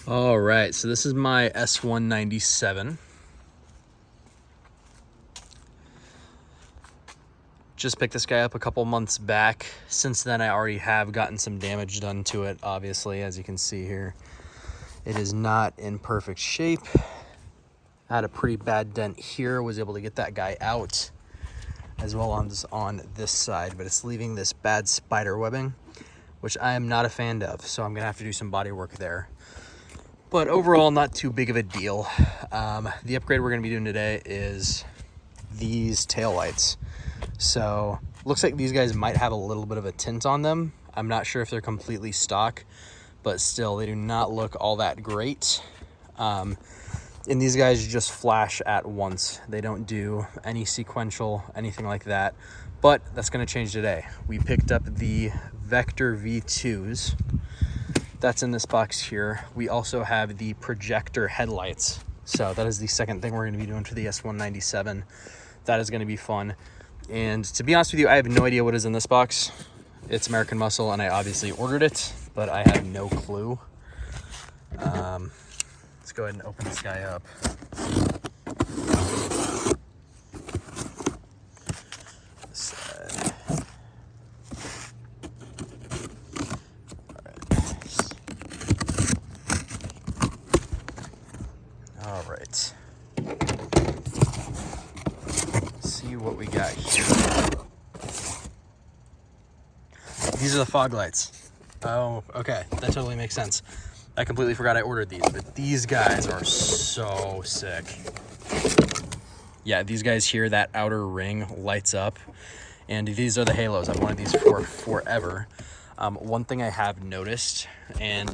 All right, so this is my S197. Just picked this guy up a couple months back. Since then, I already have gotten some damage done to it, obviously, as you can see here. It is not in perfect shape. I had a pretty bad dent here, was able to get that guy out, as well as on this side, but it's leaving this bad spider webbing, which I am not a fan of, so I'm gonna have to do some body work there. But overall, not too big of a deal. The upgrade we're gonna be doing today is these taillights. So looks like these guys might have a little bit of a tint on them. I'm not sure if they're completely stock, but still, they do not look all that great. And these guys just flash at once. They don't do any sequential, anything like that. But that's gonna change today. We picked up the Vector V2s. That's in this box here. We also have the projector headlights. So that is the second thing we're gonna be doing for the S197. That is gonna be fun. And to be honest with you, I have no idea what is in this box. It's American Muscle, and I obviously ordered it, but I have no clue. Let's go ahead and open this guy up. This side. All right. See what we got here. These are the fog lights. Oh, okay. That totally makes sense. I completely forgot I ordered these, but these guys are so sick. Yeah, these guys here, that outer ring lights up, and these are the halos. I've wanted these for forever. One thing I have noticed, and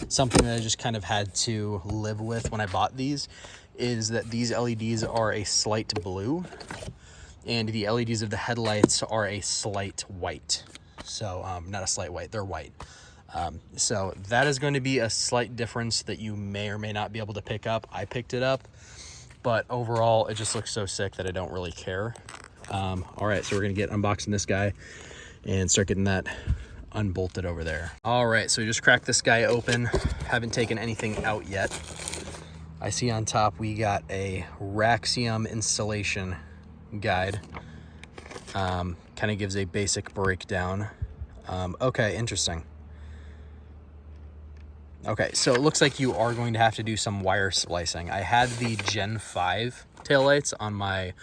something that I just kind of had to live with when I bought these, is that these LEDs are a slight blue, and the LEDs of the headlights are a slight white. So, not a slight white, they're white. So that is going to be a slight difference that you may or may not be able to pick up. I picked it up, but overall it just looks so sick that I don't really care. All right, so we're gonna get unboxing this guy and start getting that unbolted over there. All right, so we just cracked this guy open. Haven't taken anything out yet. I see on top we got a Raxiom installation guide. Kind of gives a basic breakdown. Okay, interesting. Okay, so it looks like you are going to have to do some wire splicing. I had the Gen 5 taillights on my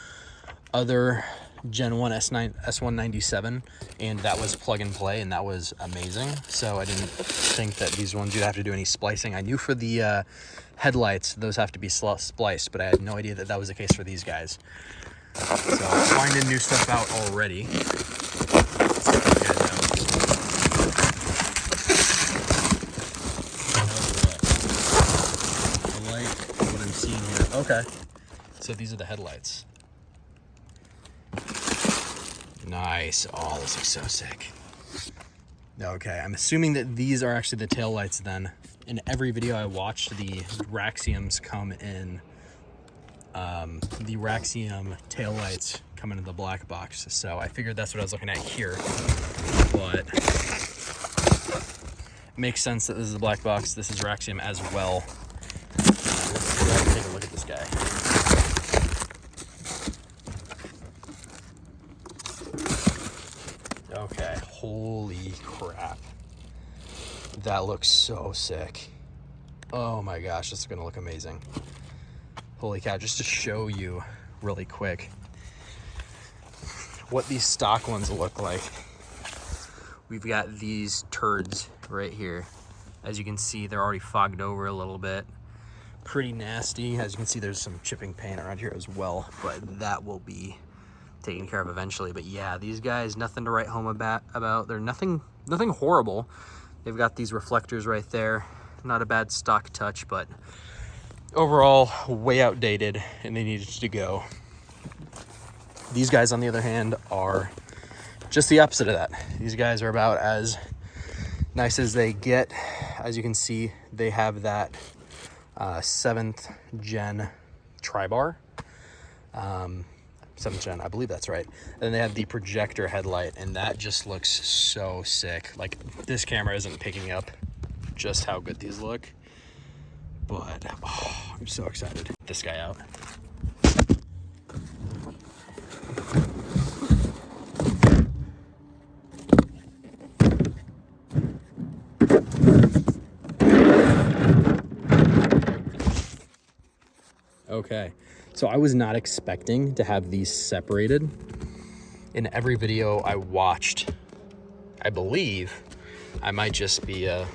other Gen 1 S197, and that was plug and play, and that was amazing. So I didn't think that these ones you'd have to do any splicing. I knew for the headlights, those have to be spliced, but I had no idea that that was the case for these guys. So finding new stuff out already. Okay, so these are the headlights. Nice. Oh, this looks so sick. Okay, I'm assuming that these are actually the tail lights then. In every video I watched, the Raxioms come in, the Raxiom tail lights come in the black box. So I figured that's what I was looking at here, but it makes sense that this is a black box. This is Raxiom as well. Let's take a look at this guy. Okay, holy crap. That looks so sick. Oh my gosh, this is gonna look amazing. Holy cow, just to show you really quick what these stock ones look like. We've got these turds right here. As you can see, they're already fogged over a little bit. Pretty nasty. As you can see, there's some chipping paint around here as well, but that will be taken care of eventually. But yeah, these guys, nothing to write home about. They're nothing horrible. They've got these reflectors right there. Not a bad stock touch, but overall way outdated, and they needed to go. These guys, on the other hand, are just the opposite of that. These guys are about as nice as they get. As you can see, they have that 7th gen tri-bar. 7th gen, I believe that's right. And then they have the projector headlight, and that just looks so sick. Like, this camera isn't picking up just how good these look. But oh, I'm so excited to get this guy out. Okay, so I was not expecting to have these separated. In every video I watched, I believe, I might just be, I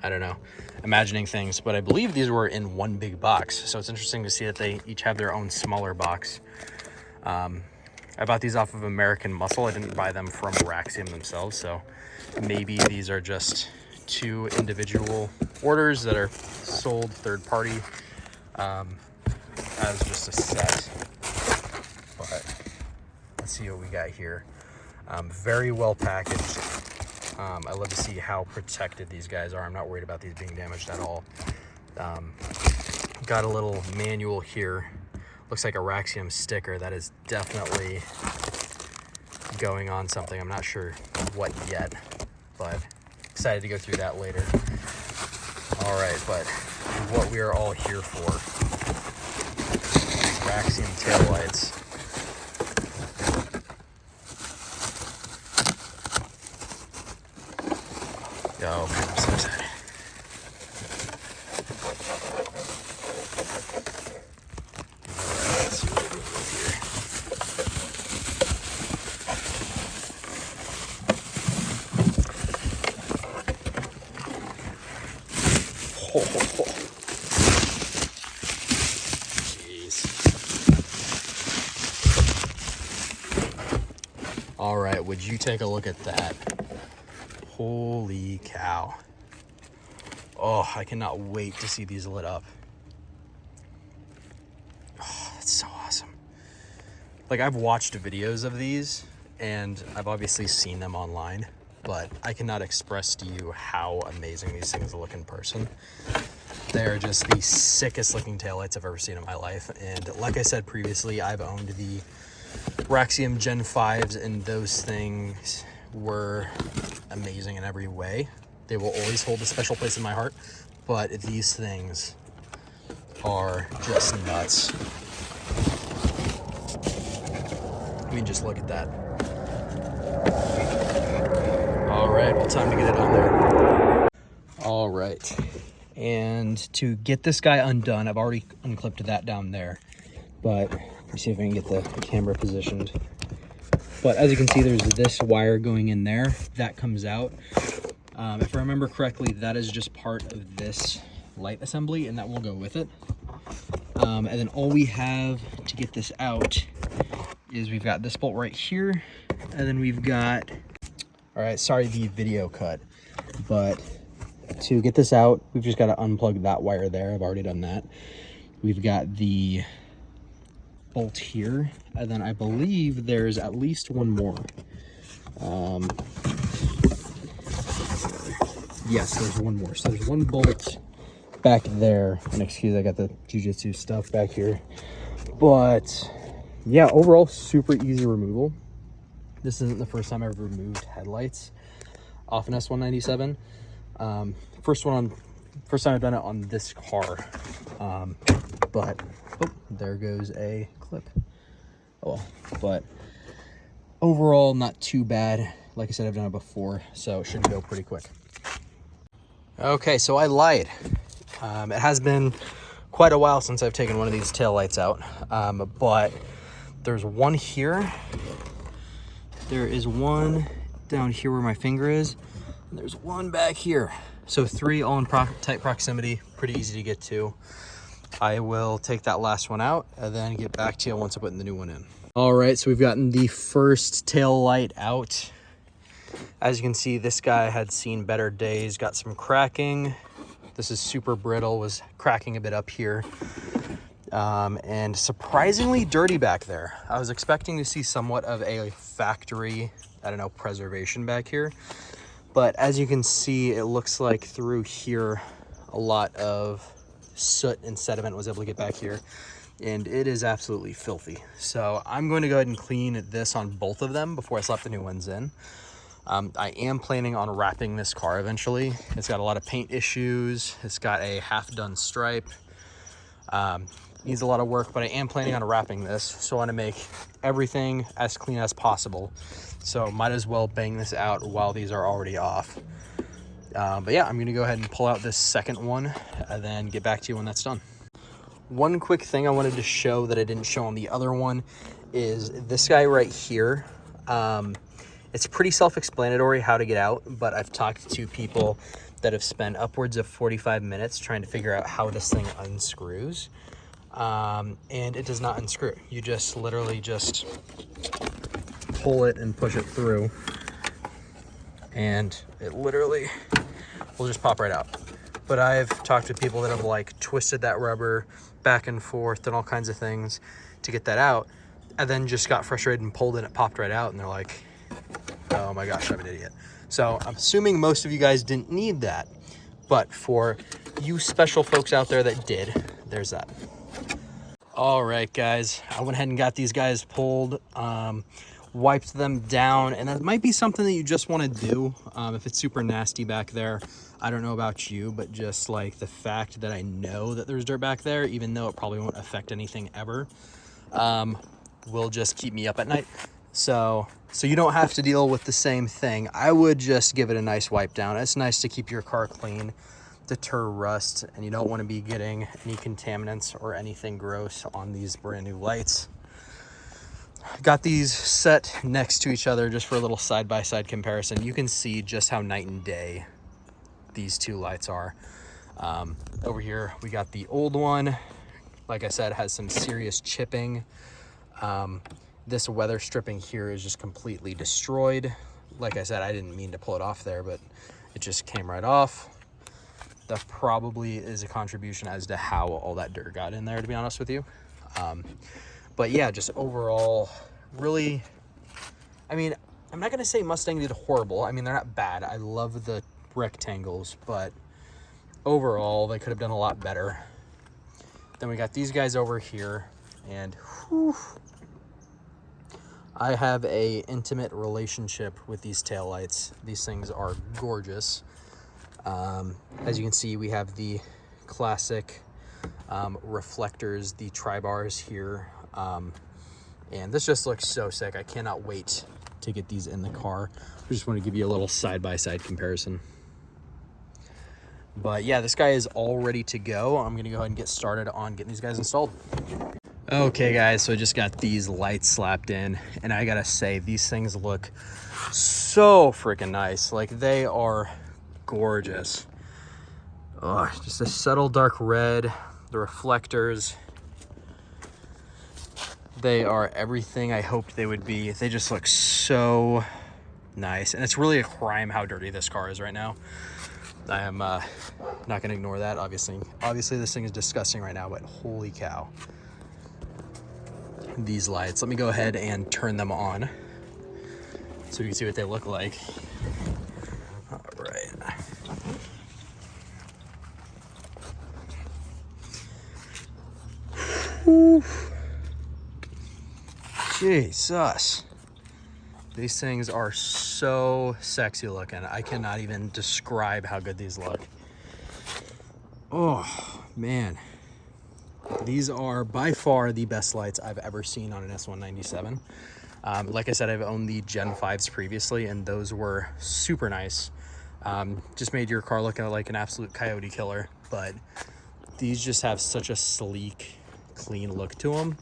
don't know, imagining things, but I believe these were in one big box. So it's interesting to see that they each have their own smaller box. I bought these off of American Muscle. I didn't buy them from Raxiom themselves, so maybe these are just two individual orders that are sold third party as just a set. But let's see what we got here. Very well packaged. I love to see how protected these guys are. I'm not worried about these being damaged at all. Got a little manual here. Looks like a Raxiom sticker. That is definitely going on something. I'm not sure what yet, but excited to go through that later. All right, but what we are all here for, Raxiom taillights. Oh man, I'm so excited. Let's see what we do here. Oh. Jeez. All right, would you take a look at that? Holy cow. Oh, I cannot wait to see these lit up. Oh, that's so awesome. Like, I've watched videos of these and I've obviously seen them online, but I cannot express to you how amazing these things look in person. They're just the sickest looking taillights I've ever seen in my life. And like I said previously, I've owned the Raxiom Gen 5s, and those things were amazing in every way. They will always hold a special place in my heart, but these things are just nuts. I mean, just look at that. All right, well, time to get it on there. All right, and to get this guy undone, I've already unclipped that down there, but let me see if I can get the camera positioned. But as you can see, there's this wire going in there. That comes out. If I remember correctly, that is just part of this light assembly, and that will go with it. And then all we have to get this out is we've got this bolt right here, and then we've got, all right, sorry the video cut, but to get this out, we've just got to unplug that wire there. I've already done that. We've got the bolt here, and then I believe there's at least one more. Yes, there's one more. So there's one bolt back there, and excuse, I got the jiu-jitsu stuff back here, but yeah, overall super easy removal. This isn't the first time I've removed headlights off an S197. First time I've done it on this car. But oh, there goes a clip. Oh well, but overall not too bad. Like I said, I've done it before, so it should go pretty quick. Okay, so I lied. It has been quite a while since I've taken one of these taillights out, but there's one here. There is one down here where my finger is, and there's one back here. So 3 all in tight proximity, pretty easy to get to. I will take that last one out and then get back to you once I put the new one in. All right, so we've gotten the first tail light out. As you can see, this guy had seen better days, got some cracking. This is super brittle, was cracking a bit up here. And surprisingly dirty back there. I was expecting to see somewhat of a factory, I don't know, preservation back here. But as you can see, it looks like through here, a lot of soot and sediment was able to get back here, and it is absolutely filthy. So I'm going to go ahead and clean this on both of them before I slap the new ones in. I am planning on wrapping this car eventually. It's got a lot of paint issues. It's got a half-done stripe. Needs a lot of work, but I am planning on wrapping this. So I want to make everything as clean as possible. So might as well bang this out while these are already off. But yeah, I'm going to go ahead and pull out this second one and then get back to you when that's done. One quick thing I wanted to show that I didn't show on the other one is this guy right here. It's pretty self-explanatory how to get out, but I've talked to people that have spent upwards of 45 minutes trying to figure out how this thing unscrews. And it does not unscrew. You just literally just pull it and push it through, and it literally will just pop right out. But I've talked to people that have like twisted that rubber back and forth and all kinds of things to get that out, and then just got frustrated and pulled it and it popped right out, and they're like, oh my gosh, I'm an idiot. So I'm assuming most of you guys didn't need that, but for you special folks out there that did, there's that. All right, guys, I went ahead and got these guys pulled, wiped them down, and that might be something that you just want to do if it's super nasty back there. I don't know about you, but just like the fact that I know that there's dirt back there, even though it probably won't affect anything ever, will just keep me up at night. So you don't have to deal with the same thing. I would just give it a nice wipe down. It's nice to keep your car clean, deter rust, and you don't want to be getting any contaminants or anything gross on these brand new lights. Got these set next to each other just for a little side-by-side comparison. You can see just how night and day these two lights are. Over here we got the old one. Like I said, has some serious chipping. This weather stripping here is just completely destroyed. Like I said, I didn't mean to pull it off there, but it just came right off. That probably is a contribution as to how all that dirt got in there, to be honest with you. But yeah, just overall, really, I mean, I'm not going to say Mustang did horrible. I mean, they're not bad. I love the rectangles, but overall, they could have done a lot better. Then we got these guys over here, and whew, I have a intimate relationship with these taillights. These things are gorgeous. As you can see, we have the classic reflectors, the tri-bars here. And this just looks so sick. I cannot wait to get these in the car. I just want to give you a little side-by-side comparison. But yeah, this guy is all ready to go. I'm going to go ahead and get started on getting these guys installed. Okay guys, so I just got these lights slapped in, and I gotta say, these things look so freaking nice. Like, they are gorgeous. Oh, just a subtle dark red. The reflectors, they are everything I hoped they would be. They just look so nice, and it's really a crime how dirty this car is right now. I am not gonna ignore that. Obviously this thing is disgusting right now, but holy cow. These lights, let me go ahead and turn them on so you can see what they look like. All right. Whew. Jesus, these things are so sexy looking. I cannot even describe how good these look. Oh man, these are by far the best lights I've ever seen on an S197. Like I said, I've owned the Gen 5s previously, and those were super nice. Just made your car look like an absolute coyote killer, but these just have such a sleek, clean look to them.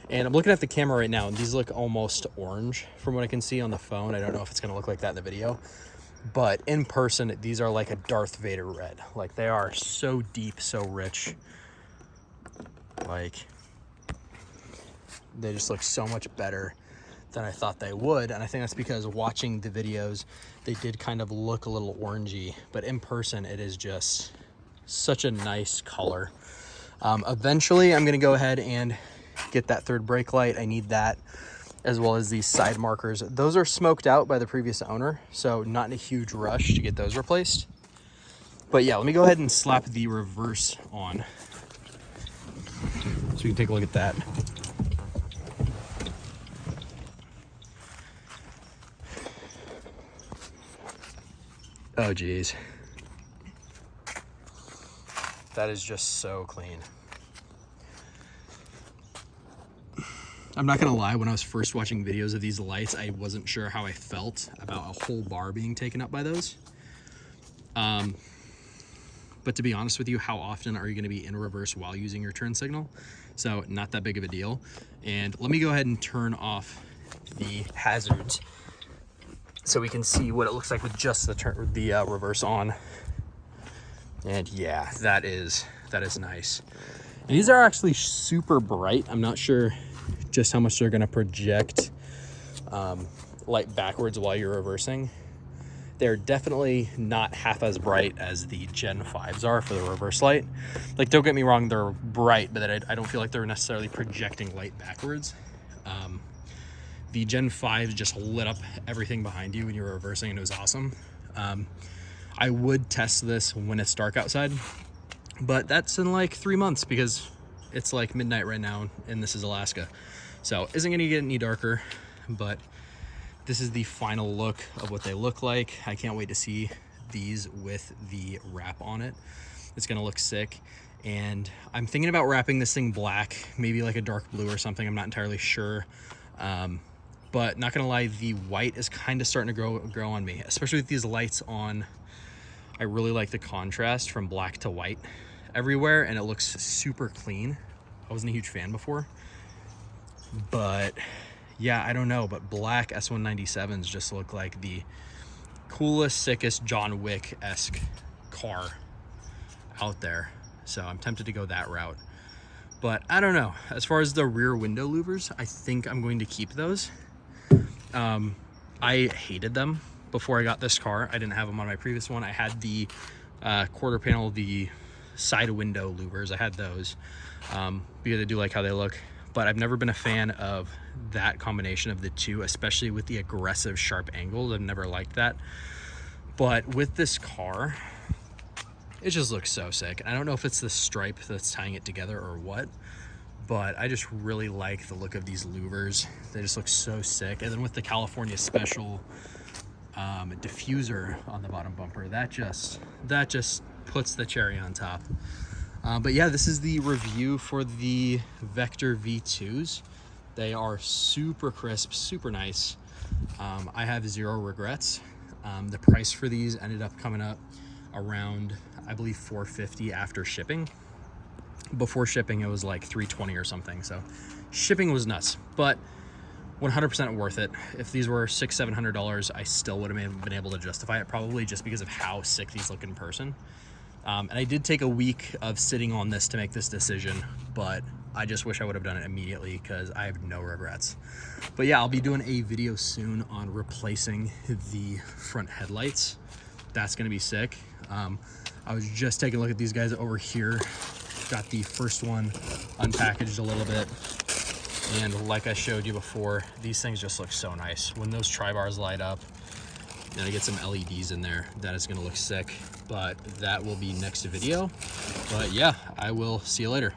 And I'm looking at the camera right now, and these look almost orange from what I can see on the phone. I don't know if it's going to look like that in the video, but in person, these are like a Darth Vader red. Like, they are so deep, so rich. Like, they just look so much better than I thought they would, and I think that's because watching the videos, they did kind of look a little orangey, but in person, it is just such a nice color. Eventually, I'm going to go ahead and get that third brake light. I need that, as well as these side markers. Those are smoked out by the previous owner, so not in a huge rush to get those replaced. But yeah, let me go ahead and slap the reverse on so you can take a look at that. Oh geez, that is just so clean. I'm not gonna lie, when I was first watching videos of these lights, I wasn't sure how I felt about a whole bar being taken up by those. But to be honest with you, how often are you gonna be in reverse while using your turn signal? So not that big of a deal. And let me go ahead and turn off the hazards so we can see what it looks like with just the reverse on. And yeah, that is nice. And these are actually super bright. I'm not sure just how much they're gonna project light backwards while you're reversing. They're definitely not half as bright as the Gen 5s are for the reverse light. Like, don't get me wrong, they're bright, but I don't feel like they're necessarily projecting light backwards. The Gen 5 just lit up everything behind you when you were reversing, and it was awesome. I would test this when it's dark outside, but that's in like 3 months because it's like midnight right now and this is Alaska. So isn't gonna get any darker, but this is the final look of what they look like. I can't wait to see these with the wrap on it. It's gonna look sick. And I'm thinking about wrapping this thing black, maybe like a dark blue or something. I'm not entirely sure. But not gonna lie, the white is kind of starting to grow on me, especially with these lights on. I really like the contrast from black to white everywhere, and it looks super clean. I wasn't a huge fan before, but yeah, I don't know, but black S197s just look like the coolest, sickest John Wick-esque car out there. So I'm tempted to go that route, but I don't know. As far as the rear window louvers, I think I'm going to keep those. I hated them before I got this car. I didn't have them on my previous one. I had the quarter panel, the side window louvers. I had those because I do like how they look, but I've never been a fan of that combination of the two, especially with the aggressive sharp angles. I've never liked that. But with this car, it just looks so sick. I don't know if it's the stripe that's tying it together or what, but I just really like the look of these louvers. They just look so sick. And then with the California Special diffuser on the bottom bumper, that just puts the cherry on top. But yeah, this is the review for the Vector V2s. They are super crisp, super nice. I have zero regrets. The price for these ended up coming up around, I believe, $450 after shipping. Before shipping, it was like $320 or something. So shipping was nuts, but 100% worth it. If these were $600-700, I still would have been able to justify it, probably just because of how sick these look in person. And I did take a week of sitting on this to make this decision, but I just wish I would have done it immediately because I have no regrets. But yeah, I'll be doing a video soon on replacing the front headlights. That's gonna be sick. I was just taking a look at these guys over here. Got the first one unpackaged a little bit. And like I showed you before, these things just look so nice. When those tri-bars light up, and I get some LEDs in there, that is gonna look sick. But that will be next video. But yeah, I will see you later.